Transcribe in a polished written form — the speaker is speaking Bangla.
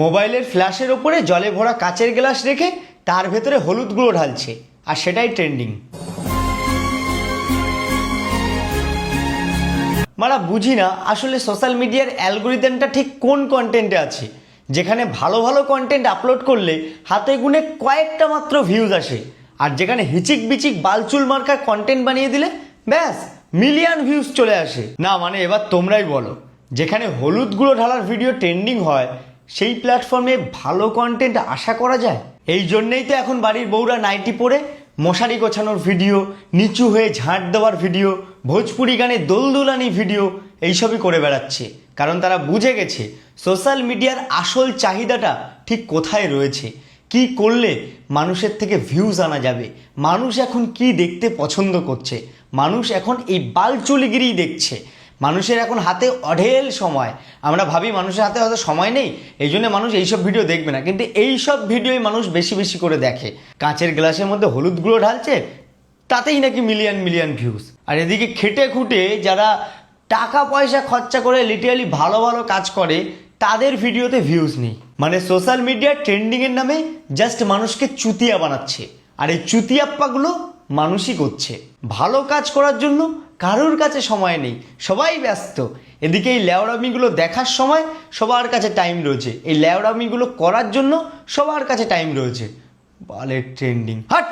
মোবাইলের ফ্ল্যাশের ওপরে জলে ভরা কাচের গ্লাস রেখে তার ভেতরে হলুদ গুঁড়ো ঢালছে, আর সেটাই ট্রেন্ডিং। মারা বুঝি না আসলে সোশ্যাল মিডিয়ার অ্যালগোরিদমটা ঠিক কোন কন্টেন্টে আছে, যেখানে ভালো ভালো কন্টেন্ট আপলোড করলে হাতে গুনে কয়েকটা মাত্র ভিউজ আসে, আর যেখানে হিচিক বিচিক বালচুল মার্কা কন্টেন্ট বানিয়ে দিলে ব্যাস মিলিয়ন ভিউজ চলে আসে। না মানে এবার তোমরাই বলো, যেখানে হলুদ গুঁড়ো ঢালার ভিডিও ট্রেন্ডিং হয় সেই প্ল্যাটফর্মে ভালো কন্টেন্ট আশা করা যায়? এই জন্যেই তো এখন বাড়ির বউরা নাইটি পরে মশারি গোছানোর ভিডিও, নিচু হয়ে ঝাঁট দেওয়ার ভিডিও, ভোজপুরি গানে দোলদোলানি ভিডিও এইসবই করে বেড়াচ্ছে, কারণ তারা বুঝে গেছে সোশ্যাল মিডিয়ার আসল চাহিদাটা ঠিক কোথায় রয়েছে, কি করলে মানুষের থেকে ভিউজ আনা যাবে, মানুষ এখন কি দেখতে পছন্দ করছে। মানুষ এখন এই বালচুলিগিরি দেখছে, মানুষের এখন হাতে অঢেল সময়। আমরা ভাবি মানুষের হাতে হয়তো সময় নেই, এই জন্য মানুষ এইসব ভিডিও দেখবে না, কিন্তু এইসব ভিডিওই মানুষ বেশি বেশি করে দেখে। কাঁচের গ্লাসের মধ্যে হলুদ গুঁড়ো ঢালছে, তাতেই নাকি মিলিয়ন মিলিয়ন ভিউজ। আর এদিকে খেটে খুঁটে যারা টাকা পয়সা খরচা করে লিটারালি ভালো ভালো কাজ করে তাদের ভিডিওতে ভিউজ নেই। মানে সোশ্যাল মিডিয়া ট্রেন্ডিংয়ের নামে জাস্ট মানুষকে চুতিয়া বানাচ্ছে, আর এই চুতিয়াপ্পাগুলো মানুষই করছে। ভালো কাজ করার জন্য কারোর কাছে সময় নেই, সবাই ব্যস্ত। এদিকে এই ল্যাওড়ামিগুলো দেখার সময় সবার কাছে টাইম রয়েছে, এই ল্যাওড়ামিগুলো করার জন্য সবার কাছে টাইম রয়েছে। বালের ট্রেন্ডিং, হাট।